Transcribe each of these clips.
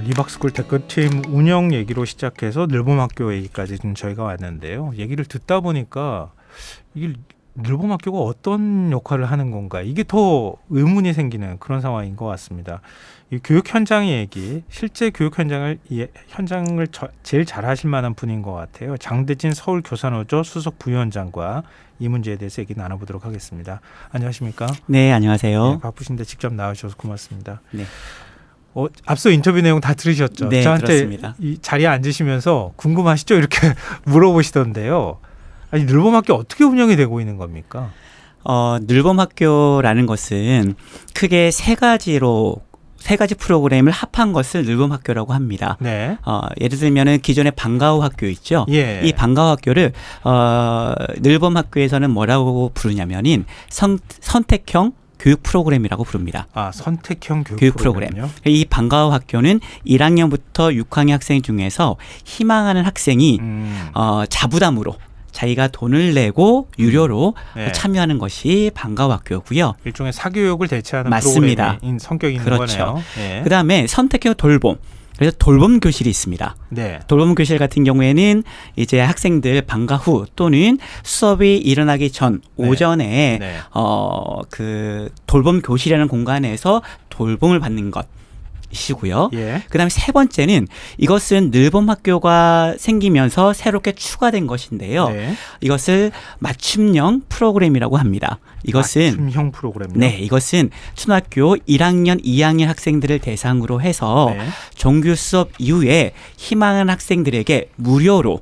리박스쿨 대표팀 운영 얘기로 시작해서 늘봄학교 얘기까지 좀 저희가 왔는데요. 얘기를 듣다 보니까 이게 늘봄학교가 어떤 역할을 하는 건가, 이게 더 의문이 생기는 그런 상황인 것 같습니다. 이 교육 현장의 얘기, 실제 교육 현장을 제일 잘 하실 만한 분인 것 같아요. 장대진 서울교사노조 수석 부위원장과 이 문제에 대해서 얘기 나눠보도록 하겠습니다. 안녕하십니까? 네, 안녕하세요. 네, 바쁘신데 직접 나와주셔서 고맙습니다. 네. 앞서 인터뷰 내용 다 들으셨죠? 네, 저한테 들었습니다. 이 자리에 앉으시면서 궁금하시죠? 이렇게 물어보시던데요. 아니, 늘봄학교 어떻게 운영이 되고 있는 겁니까? 늘봄학교라는 것은 크게 세 가지 프로그램을 합한 것을 늘봄학교라고 합니다. 네. 예를 들면은 기존의 방과후 학교 있죠. 예. 이 방과후 학교를 늘봄학교에서는 뭐라고 부르냐면은 선택형 교육 프로그램이라고 부릅니다. 선택형 교육 프로그램. 이 방과후 학교는 1학년부터 6학년 학생 중에서 희망하는 학생이 자부담으로 자기가 돈을 내고 유료로 네. 참여하는 것이 방과후 학교고요. 일종의 사교육을 대체하는 맞습니다. 프로그램인 성격이 있는 그렇죠. 거네요. 네. 그다음에 선택형 돌봄. 그래서 돌봄 교실이 있습니다. 네. 돌봄 교실 같은 경우에는 이제 학생들 방과 후 또는 수업이 일어나기 전 오전에 네. 그 돌봄 교실이라는 공간에서 돌봄을 받는 것이고요. 예. 그다음에 세 번째는 이것은 늘봄학교가 생기면서 새롭게 추가된 것인데요. 네. 이것을 맞춤형 프로그램이라고 합니다. 이것은 맞춤형 프로그램요. 네, 이것은 초등학교 1학년, 2학년 학생들을 대상으로 해서 네. 정규 수업 이후에 희망하는 학생들에게 무료로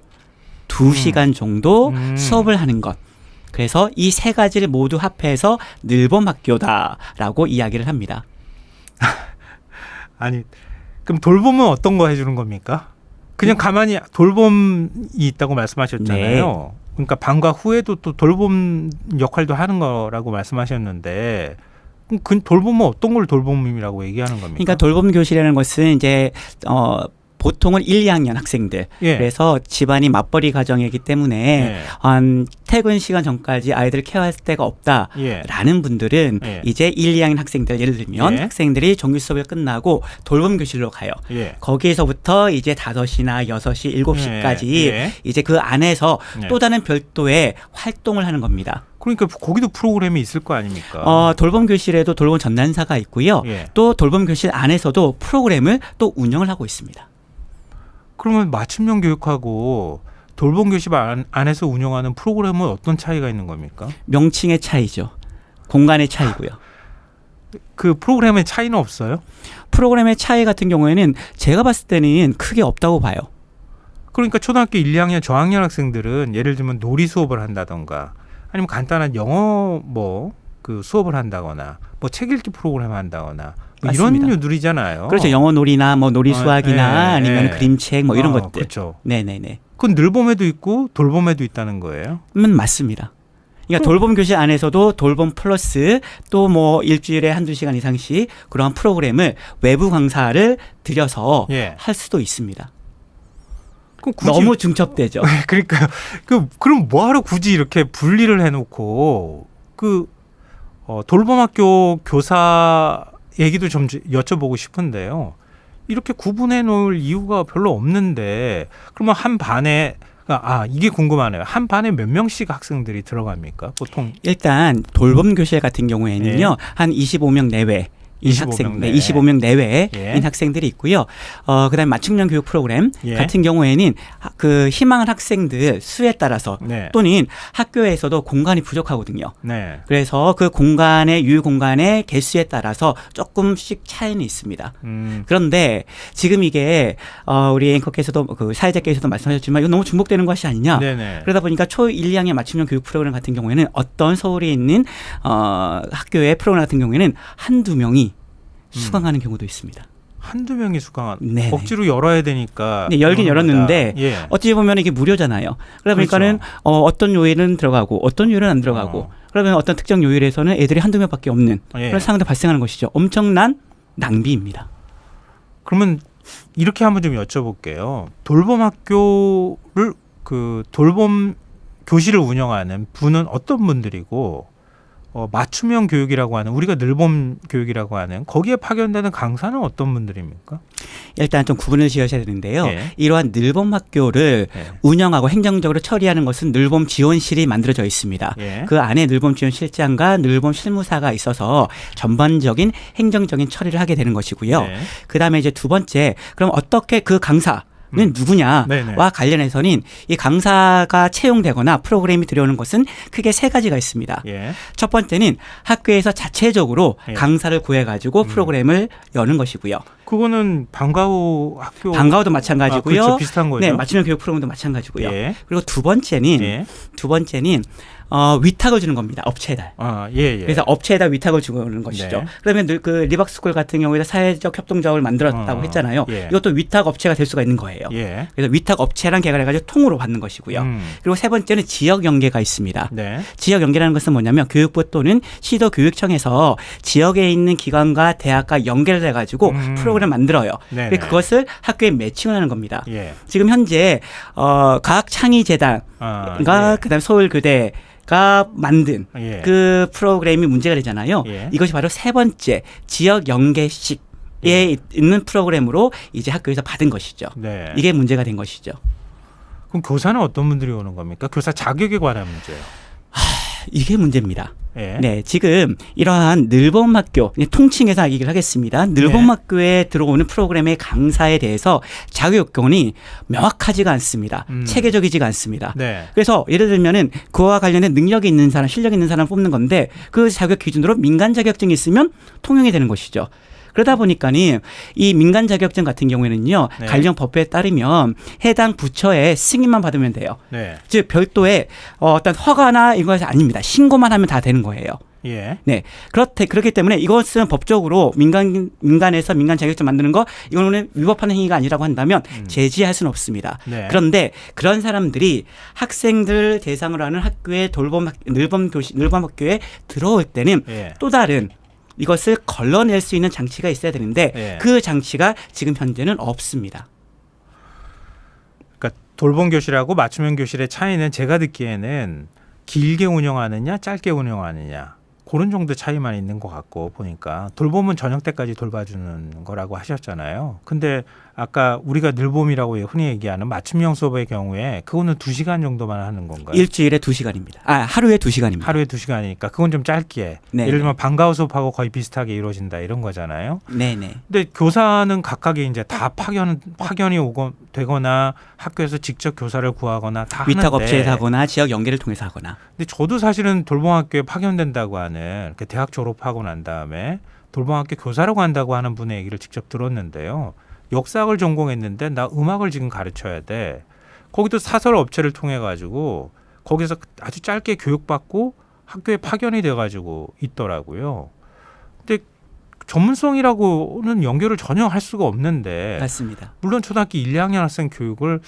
2시간 정도 수업을 하는 것. 그래서 이 세 가지를 모두 합해서 늘봄학교다라고 이야기를 합니다. 아니, 그럼 돌봄은 어떤 거 해주는 겁니까? 그냥 가만히 돌봄이 있다고 말씀하셨잖아요. 네. 그러니까 방과 후에도 또 돌봄 역할도 하는 거라고 말씀하셨는데, 그럼 그 돌봄은 어떤 걸 돌봄이라고 얘기하는 겁니까? 그러니까 돌봄 교실이라는 것은 이제 보통은 1, 2학년 학생들. 예. 그래서 집안이 맞벌이 가정이기 때문에 예. 한 퇴근 시간 전까지 아이들을 케어할 데가 없다라는 예. 분들은 예. 이제 1, 2학년 학생들, 예를 들면 예. 학생들이 정규 수업이 끝나고 돌봄 교실로 가요. 예. 거기에서부터 이제 5시나 6시, 7시까지 예. 이제 그 안에서 예. 또 다른 별도의 활동을 하는 겁니다. 그러니까 거기도 프로그램이 있을 거 아닙니까? 돌봄 교실에도 돌봄 전담사가 있고요. 예. 또 돌봄 교실 안에서도 프로그램을 또 운영을 하고 있습니다. 그러면 맞춤형 교육하고 돌봄 교실 안에서 운영하는 프로그램은 어떤 차이가 있는 겁니까? 명칭의 차이죠. 공간의 차이고요. 그 프로그램의 차이는 없어요? 프로그램의 차이 같은 경우에는 제가 봤을 때는 크게 없다고 봐요. 그러니까 초등학교 1, 2학년 저학년 학생들은 예를 들면 놀이 수업을 한다던가 아니면 간단한 영어 그 수업을 한다거나 책 읽기 프로그램 한다거나 이런 맞습니다. 류들이잖아요. 그렇죠. 영어 놀이나 놀이 수학이나 아니면 그림책 이런 것들. 그렇죠. 네네네. 그건 늘봄에도 있고 돌봄에도 있다는 거예요? 맞습니다. 그러니까 돌봄 교실 안에서도 돌봄 플러스 또 일주일에 한두 시간 이상씩 그러한 프로그램을 외부 강사를 들여서 예. 할 수도 있습니다. 그럼 굳이 너무 중첩되죠. 그러니까 그럼 뭐하러 굳이 이렇게 분리를 해놓고 돌봄학교 교사 얘기도 좀 여쭤보고 싶은데요. 이렇게 구분해 놓을 이유가 별로 없는데 그러면 한 반에 이게 궁금하네요. 한 반에 몇 명씩 학생들이 들어갑니까? 보통 일단 돌봄 교실 같은 경우에는요. 한 25명 내외. 25명 내외인 예. 학생들이 있고요. 그다음에 맞춤형 교육 프로그램 예. 같은 경우에는 그 희망하는 학생들 수에 따라서 네. 또는 학교에서도 공간이 부족하거든요. 네. 그래서 그 공간의 유휴 공간의 개수에 따라서 조금씩 차이는 있습니다. 그런데 지금 이게 우리 앵커께서도 그 사회자께서도 말씀하셨지만 이거 너무 중복되는 것이 아니냐. 네네. 그러다 보니까 초 1, 2학년 맞춤형 교육 프로그램 같은 경우에는 어떤 서울에 있는 학교의 프로그램 같은 경우에는 한두 명이 수강하는 경우도 있습니다. 한두 명이 수강한 네네. 억지로 열어야 되니까. 네, 열긴 열었는데 예. 어찌 보면 이게 무료잖아요. 그러다 보니까는 어떤 요일은 들어가고 어떤 요일은 안 들어가고 그러면 어떤 특정 요일에서는 애들이 한두 명밖에 없는 예. 그런 상황도 발생하는 것이죠. 엄청난 낭비입니다. 그러면 이렇게 한번 좀 여쭤볼게요. 돌봄 교실을 운영하는 분은 어떤 분들이고 맞춤형 교육이라고 하는 우리가 늘봄 교육이라고 하는 거기에 파견되는 강사는 어떤 분들입니까? 일단 좀 구분을 지으셔야 되는데요. 예. 이러한 늘봄 학교를 예. 운영하고 행정적으로 처리하는 것은 늘봄 지원실이 만들어져 있습니다. 예. 그 안에 늘봄 지원실장과 늘봄 실무사가 있어서 전반적인 행정적인 처리를 하게 되는 것이고요. 네. 그다음에 이제 두 번째, 그럼 어떻게 그 강사는 누구냐와 네네. 관련해서는 이 강사가 채용되거나 프로그램이 들어오는 것은 크게 세 가지가 있습니다. 예. 첫 번째는 학교에서 자체적으로 예. 강사를 구해가지고 프로그램을 여는 것이고요. 그거는 방과후 학교 방과후도 마찬가지고요. 그렇죠. 비슷한 거죠. 네, 맞춤형 교육 프로그램도 마찬가지고요. 예. 그리고 두 번째는 예. 위탁을 주는 겁니다. 업체에다. 예. 그래서 업체에다 위탁을 주는 것이죠. 네. 그러면 그 리박스쿨 같은 경우에 사회적 협동조합을 만들었다고 했잖아요. 예. 이것도 위탁 업체가 될 수가 있는 거예요. 예. 그래서 위탁 업체랑 계약해가지고 통으로 받는 것이고요. 그리고 세 번째는 지역 연계가 있습니다. 네. 지역 연계라는 것은 뭐냐면 교육부 또는 시도 교육청에서 지역에 있는 기관과 대학과 연계를 해가지고 프로그램을 만들어요. 네네. 그래서 그것을 학교에 매칭을 하는 겁니다. 예. 지금 현재 과학창의재단과 예. 그다음 서울교대가 만든 예. 그 프로그램이 문제가 되잖아요. 예. 이것이 바로 세 번째 지역 연계식 에 있는 프로그램으로 이제 학교에서 받은 것이죠. 네. 이게 문제가 된 것이죠. 그럼 교사는 어떤 분들이 오는 겁니까? 교사 자격에 관한 문제요. 이게 문제입니다. 예. 네, 지금 이러한 늘봄 학교 통칭해서 얘기를 하겠습니다. 늘봄 네. 학교에 들어오는 프로그램의 강사에 대해서 자격 요건이 명확하지가 않습니다. 체계적이지가 않습니다. 네. 그래서 예를 들면은 그와 관련된 능력이 있는 사람, 실력이 있는 사람 뽑는 건데 그 자격 기준으로 민간 자격증이 있으면 통용이 되는 것이죠. 그러다 보니까는 이 민간 자격증 같은 경우에는요, 네. 관련 법에 따르면 해당 부처의 승인만 받으면 돼요. 네. 즉 별도의 어떤 허가나 이것이 아닙니다. 신고만 하면 다 되는 거예요. 예. 네, 그렇기 때문에 이것은 법적으로 민간에서 민간 자격증 만드는 거 이거는 위법하는 행위가 아니라고 한다면 제지할 수는 없습니다. 네. 그런데 그런 사람들이 학생들 대상으로 하는 학교에 늘봄 학교에 들어올 때는 예. 또 다른 이것을 걸러낼 수 있는 장치가 있어야 되는데 예. 그 장치가 지금 현재는 없습니다. 그러니까 돌봄 교실하고 맞춤형 교실의 차이는 제가 듣기에는 길게 운영하느냐 짧게 운영하느냐 그런 정도 차이만 있는 것 같고 보니까 돌봄은 저녁 때까지 돌봐주는 거라고 하셨잖아요. 근데 아까 우리가 늘봄이라고 흔히 얘기하는 맞춤형 수업의 경우에 그거는 2시간 정도만 하는 건가요? 일주일에 2시간입니다. 하루에 2시간입니다. 하루에 2시간이니까 그건 좀 짧게 네. 예를 들면 방과후 수업하고 거의 비슷하게 이루어진다 이런 거잖아요. 네네. 근데 교사는 각각의 이제 다 파견이 되거나 학교에서 직접 교사를 구하거나 다 위탁 하는데 업체에서 하거나 지역 연계를 통해서 하거나. 근데 저도 사실은 돌봄학교에 파견된다고 하는 그 대학 졸업하고 난 다음에 돌봄학교 교사로 간다고 하는 분의 얘기를 직접 들었는데요. 역사학을 전공했는데 나 음악을 지금 가르쳐야 돼. 거기도 사설 업체를 통해 가지고 거기서 아주 짧게 교육받고 학교에 파견이 돼 가지고 있더라고요. 근데 전문성이라고는 연결을 전혀 할 수가 없는데 맞습니다. 물론 초등학교 1, 2학년 학생 교육을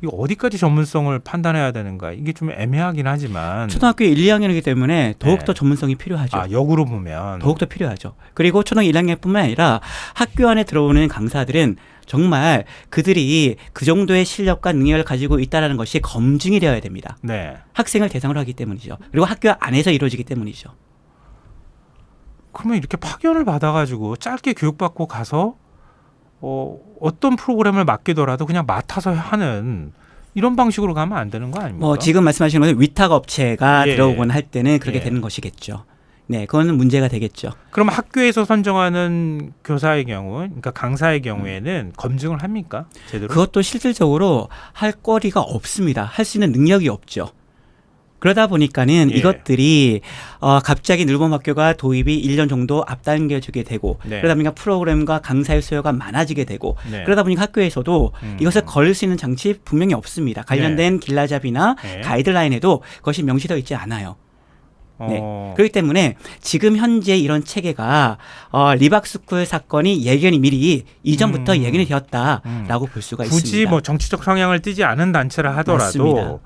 이거 어디까지 전문성을 판단해야 되는가 이게 좀 애매하긴 하지만 초등학교 1, 2학년이기 때문에 더욱더 네. 전문성이 필요하죠. 역으로 보면 더욱더 필요하죠. 그리고 초등학교 1학년뿐만 아니라 학교 안에 들어오는 강사들은 정말 그들이 그 정도의 실력과 능력을 가지고 있다는 것이 검증이 되어야 됩니다. 네. 학생을 대상으로 하기 때문이죠. 그리고 학교 안에서 이루어지기 때문이죠. 그러면 이렇게 파견을 받아가지고 짧게 교육받고 가서 어떤 프로그램을 맡기더라도 그냥 맡아서 하는 이런 방식으로 가면 안 되는 거 아닙니까? 지금 말씀하시는 것은 위탁 업체가 예. 들어오거나 할 때는 그렇게 예. 되는 것이겠죠. 네, 그거는 문제가 되겠죠. 그럼 학교에서 선정하는 교사의 경우, 그러니까 강사의 경우에는 검증을 합니까? 제대로? 그것도 실질적으로 할 거리가 없습니다. 할 수 있는 능력이 없죠. 그러다 보니까는 예. 이것들이 갑자기 늘봄 학교가 도입이 1년 정도 앞당겨지게 되고 네. 그러다 보니까 프로그램과 강사의 수요가 많아지게 되고 네. 그러다 보니까 학교에서도 이것을 걸을 수 있는 장치 분명히 없습니다. 관련된 길라잡이나 네. 가이드라인에도 그것이 명시되어 있지 않아요. 네. 그렇기 때문에 지금 현재 이런 체계가 리박스쿨 사건이 예견이 미리 이전부터 예견이 되었다라고 볼 수가 굳이 있습니다. 뭐 정치적 성향을 띠지 않은 단체라 하더라도 맞습니다.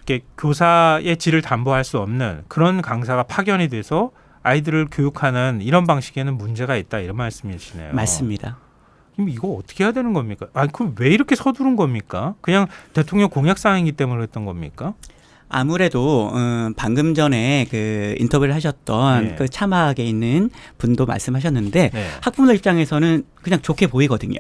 이렇게 교사의 질을 담보할 수 없는 그런 강사가 파견이 돼서 아이들을 교육하는 이런 방식에는 문제가 있다 이런 말씀이시네요. 맞습니다. 그럼 이거 어떻게 해야 되는 겁니까? 그럼 왜 이렇게 서두른 겁니까? 그냥 대통령 공약 사항이기 때문에 그랬던 겁니까? 아무래도 방금 전에 그 인터뷰를 하셨던 네. 그 차막에 있는 분도 말씀하셨는데 네. 학부모들 입장에서는 그냥 좋게 보이거든요.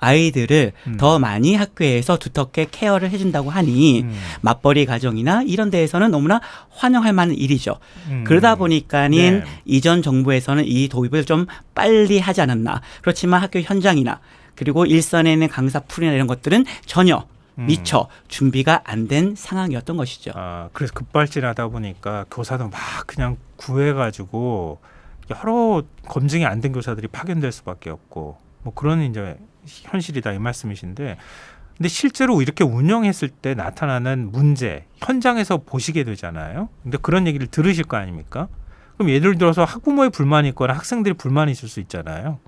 아이들을 더 많이 학교에서 두텁게 케어를 해준다고 하니 맞벌이 가정이나 이런 데에서는 너무나 환영할 만한 일이죠. 그러다 보니까는 네. 이전 정부에서는 이 도입을 좀 빨리 하지 않았나. 그렇지만 학교 현장이나 그리고 일선에 있는 강사 풀이나 이런 것들은 전혀 미처 준비가 안 된 상황이었던 것이죠. 아, 그래서 급발진하다 보니까 교사도 막 그냥 구해가지고 여러 검증이 안 된 교사들이 파견될 수밖에 없고 뭐 그런 이제 현실이다 이 말씀이신데, 근데 실제로 이렇게 운영했을 때 나타나는 문제 현장에서 보시게 되잖아요. 근데 그런 얘기를 들으실 거 아닙니까? 그럼 예를 들어서 학부모의 불만이 있거나 학생들이 불만이 있을 수 있잖아요.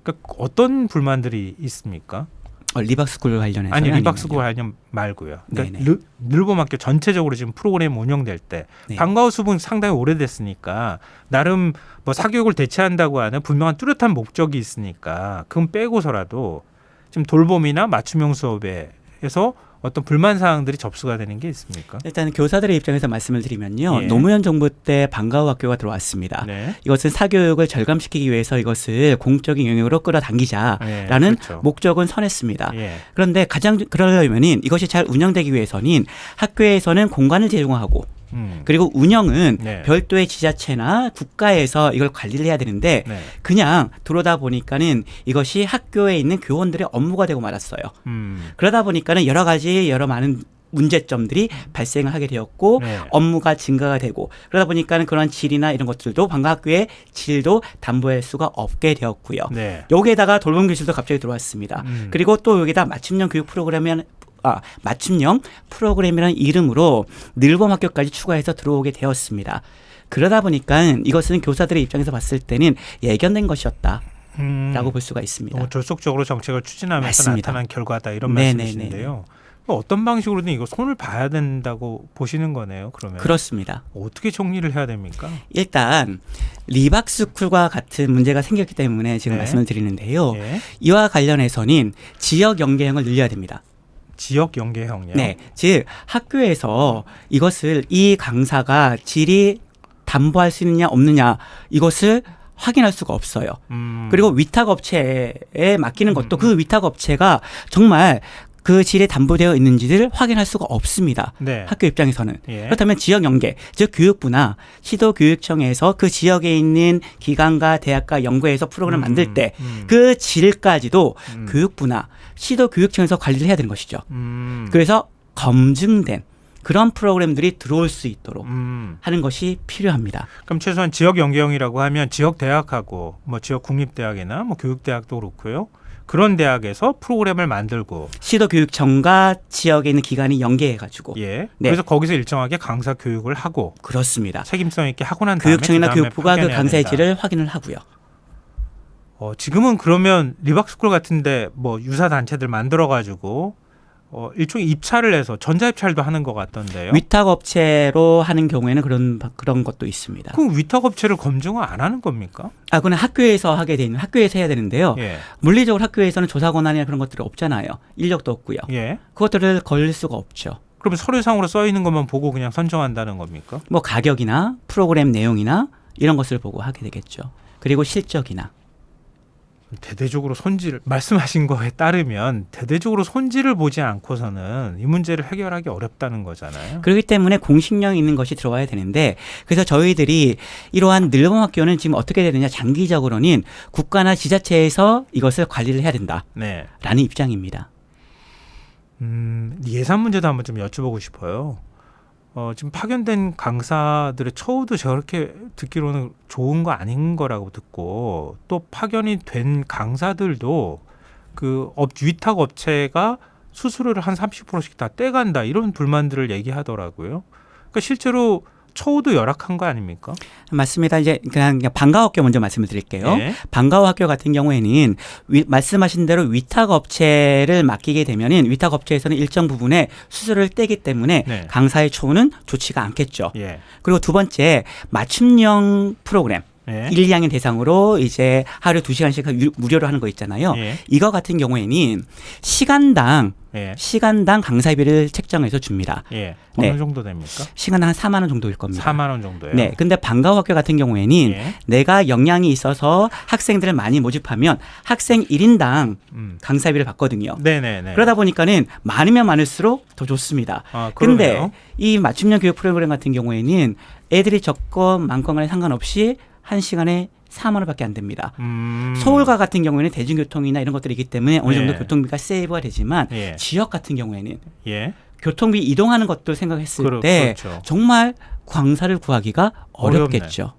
그러니까 어떤 불만들이 있습니까? 리박스쿨 관련해서 아니 리박스쿨 관련 말고요. 그러니까 늘봄학교 전체적으로 지금 프로그램 운영될 때 네. 방과후 수업은 상당히 오래됐으니까 나름 뭐 사교육을 대체한다고 하는 분명한 뚜렷한 목적이 있으니까 그건 빼고서라도 지금 돌봄이나 맞춤형 수업에서 어떤 불만 사항들이 접수가 되는 게 있습니까? 일단 교사들의 입장에서 말씀을 드리면요. 예. 노무현 정부 때 방과후 학교가 들어왔습니다. 네. 이것은 사교육을 절감시키기 위해서 이것을 공적인 영역으로 끌어당기자라는 네, 그렇죠. 목적은 선했습니다. 예. 그런데 가장 그러려면 이것이 잘 운영되기 위해서는 학교에서는 공간을 제공하고 그리고 운영은 네. 별도의 지자체나 국가에서 이걸 관리를 해야 되는데 네. 그냥 들어오다 보니까는 이것이 학교에 있는 교원들의 업무가 되고 말았어요. 그러다 보니까는 여러 많은 문제점들이 발생을 하게 되었고 네. 업무가 증가가 되고 그러다 보니까는 그런 질이나 이런 것들도 방과학교의 질도 담보할 수가 없게 되었고요. 네. 여기에다가 돌봄 교실도 갑자기 들어왔습니다. 그리고 또 여기다 맞춤형 교육 맞춤형 프로그램이라는 이름으로 늘봄학교까지 추가해서 들어오게 되었습니다. 그러다 보니까 이것은 교사들의 입장에서 봤을 때는 예견된 것이었다라고 볼 수가 있습니다. 너무 졸속적으로 정책을 추진하면서 맞습니다. 나타난 결과다 이런 네네네. 말씀이신데요. 어떤 방식으로든 이거 손을 봐야 된다고 보시는 거네요. 그러면 그렇습니다. 어떻게 정리를 해야 됩니까? 일단 리박스쿨과 같은 문제가 생겼기 때문에 지금 네. 말씀을 드리는데요. 예. 이와 관련해서는 지역 연계형을 늘려야 됩니다. 지역 연계형이요. 네, 즉 학교에서 이것을 이 강사가 질이 담보할 수 있느냐 없느냐 이것을 확인할 수가 없어요. 그리고 위탁 업체에 맡기는 것도 그 위탁 업체가 정말 그 질에 담보되어 있는지를 확인할 수가 없습니다. 네. 학교 입장에서는. 예. 그렇다면 지역 연계, 즉 교육부나 시도교육청에서 그 지역에 있는 기관과 대학과 연구해서 프로그램을 만들 때 그 질까지도 교육부나 시도교육청에서 관리를 해야 되는 것이죠. 그래서 검증된 그런 프로그램들이 들어올 수 있도록 하는 것이 필요합니다. 그럼 최소한 지역 연계형이라고 하면 지역 대학하고 뭐 지역 국립대학이나 뭐 교육대학도 그렇고요. 그런 대학에서 프로그램을 만들고 시도교육청과 지역에 있는 기관이 연계해가지고 예. 네. 그래서 거기서 일정하게 강사 교육을 하고 그렇습니다. 책임성 있게 하고 난 다음에 교육청이나 그다음에 교육부가 그 파견해야 강사의 된다. 질을 확인을 하고요. 지금은 그러면 리박스쿨 같은데 뭐 유사 단체들 만들어 가지고 일종의 입찰을 해서 전자 입찰도 하는 것 같던데요. 위탁 업체로 하는 경우에는 그런 것도 있습니다. 그럼 위탁 업체를 검증을 안 하는 겁니까? 그건 학교에서 하게 되는 학교에서 해야 되는데요. 예. 물리적으로 학교에서는 조사 권한이나 그런 것들이 없잖아요. 인력도 없고요. 예. 그것들을 걸릴 수가 없죠. 그러면 서류상으로 써 있는 것만 보고 그냥 선정한다는 겁니까? 뭐 가격이나 프로그램 내용이나 이런 것을 보고 하게 되겠죠. 그리고 실적이나. 대대적으로 손질을 말씀하신 거에 따르면 대대적으로 손질을 보지 않고서는 이 문제를 해결하기 어렵다는 거잖아요. 그렇기 때문에 공식력 있는 것이 들어와야 되는데 그래서 저희들이 이러한 늘봄학교는 지금 어떻게 되느냐 장기적으로는 국가나 지자체에서 이것을 관리를 해야 된다라는 네. 입장입니다. 예산 문제도 한번 좀 여쭤보고 싶어요. 지금 파견된 강사들의 처우도 저렇게 듣기로는 좋은 거 아닌 거라고 듣고 또 파견이 된 강사들도 그 위탁 업체가 수수료를 한 30%씩 다 떼간다 이런 불만들을 얘기하더라고요. 그러니까 실제로 처우도 열악한 거 아닙니까? 맞습니다. 이제 그냥 방과후 학교 먼저 말씀을 드릴게요. 예. 방과후 학교 같은 경우에는 말씀하신 대로 위탁 업체를 맡기게 되면은 위탁 업체에서는 일정 부분의 수수료를 떼기 때문에 네. 강사의 처우는 좋지가 않겠죠. 예. 그리고 두 번째 맞춤형 프로그램 예. 1, 2학년 대상으로 이제 하루에 2시간씩 무료로 하는 거 있잖아요. 예. 이거 같은 경우에는 시간당 예. 강사비를 책정해서 줍니다. 예. 어느 네. 정도 됩니까? 시간 한 4만 원 정도일 겁니다. 4만 원 정도예요. 네. 근데 방과후 학교 같은 경우에는 예. 내가 역량이 있어서 학생들을 많이 모집하면 학생 1인당 강사비를 받거든요. 네네네. 그러다 보니까는 많으면 많을수록 더 좋습니다. 아, 근데 그러네요. 이 맞춤형 교육 프로그램 같은 경우에는 애들이 적건 많건 간에 상관없이 한 시간에 4만 원밖에 안 됩니다. 서울과 같은 경우에는 대중교통이나 이런 것들이 있기 때문에 어느 정도 예. 교통비가 세이브가 되지만 예. 지역 같은 경우에는 예. 교통비 이동하는 것도 생각했을 때 그렇죠. 정말 강사를 구하기가 어렵겠죠.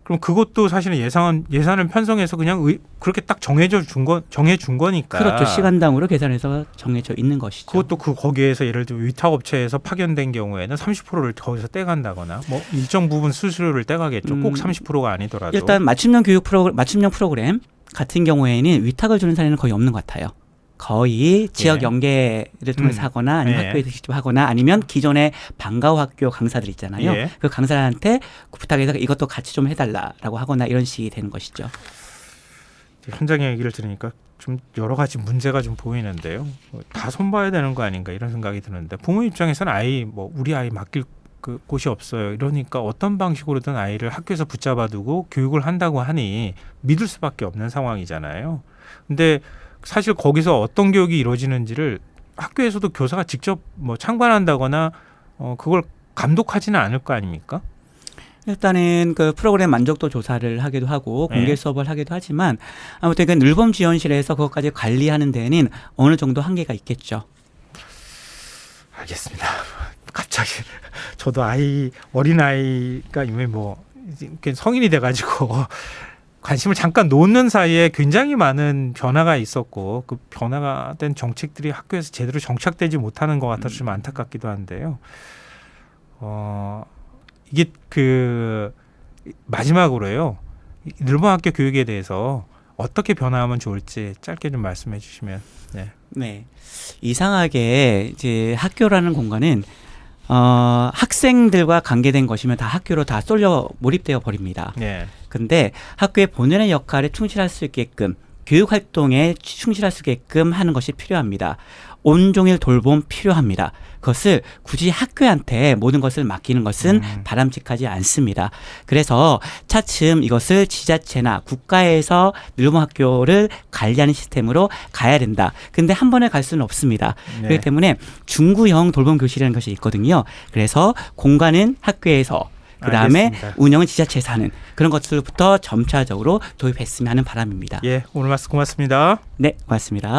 그럼 그것도 사실은 예산을 편성해서 그냥 그렇게 딱 정해 준 거니까. 그렇죠. 시간당으로 계산해서 정해져 있는 것이죠. 그것도 거기에서 예를 들어 위탁업체에서 파견된 경우에는 30%를 거기서 떼간다거나 뭐 일정 부분 수수료를 떼가겠죠. 꼭 30%가 아니더라도. 일단 맞춤형 프로그램 같은 경우에는 위탁을 주는 사례는 거의 없는 것 같아요. 거의 지역 예. 연계를 통해서 하거나 아니면 예. 학교에서 직접 하거나 아니면 기존의 방과후 학교 강사들 있잖아요. 예. 그 강사한테 부탁해서 이것도 같이 좀 해달라라고 하거나 이런 식이 되는 것이죠. 현장의 얘기를 들으니까 좀 여러 가지 문제가 좀 보이는데요. 다 손봐야 되는 거 아닌가 이런 생각이 드는데 부모 입장에서는 우리 아이 맡길 곳이 없어요. 이러니까 어떤 방식으로든 아이를 학교에서 붙잡아두고 교육을 한다고 하니 믿을 수밖에 없는 상황이잖아요. 근데 사실 거기서 어떤 교육이 이루어지는지를 학교에서도 교사가 직접 참관한다거나 그걸 감독하지는 않을 거 아닙니까? 일단은 그 프로그램 만족도 조사를 하기도 하고 공개 네. 수업을 하기도 하지만 아무튼 그 늘봄 지원실에서 그것까지 관리하는 데는 어느 정도 한계가 있겠죠. 알겠습니다. 갑자기 저도 어린 아이가 이미 이렇게 성인이 돼가지고 관심을 잠깐 놓는 사이에 굉장히 많은 변화가 있었고 그 변화가 된 정책들이 학교에서 제대로 정착되지 못하는 것 같아서 좀 안타깝기도 한데요. 이게 마지막으로요. 늘봄학교 교육에 대해서 어떻게 변화하면 좋을지 짧게 좀 말씀해 주시면. 네. 네. 이상하게 이제 학교라는 공간은 학생들과 관계된 것이면 다 학교로 다 쏠려 몰입되어 버립니다. 네. 근데 학교의 본연의 역할에 충실할 수 있게끔 교육 활동에 충실할 수 있게끔 하는 것이 필요합니다. 온종일 돌봄 필요합니다. 그것을 굳이 학교한테 모든 것을 맡기는 것은 바람직하지 않습니다. 그래서 차츰 이것을 지자체나 국가에서 늘봄 학교를 관리하는 시스템으로 가야 된다. 근데 한 번에 갈 수는 없습니다. 네. 그렇기 때문에 중구형 돌봄 교실이라는 것이 있거든요. 그래서 공간은 학교에서 그다음에 알겠습니다. 운영은 지자체에서 하는 그런 것들부터 점차적으로 도입했으면 하는 바람입니다. 예, 오늘 말씀 고맙습니다. 네, 고맙습니다.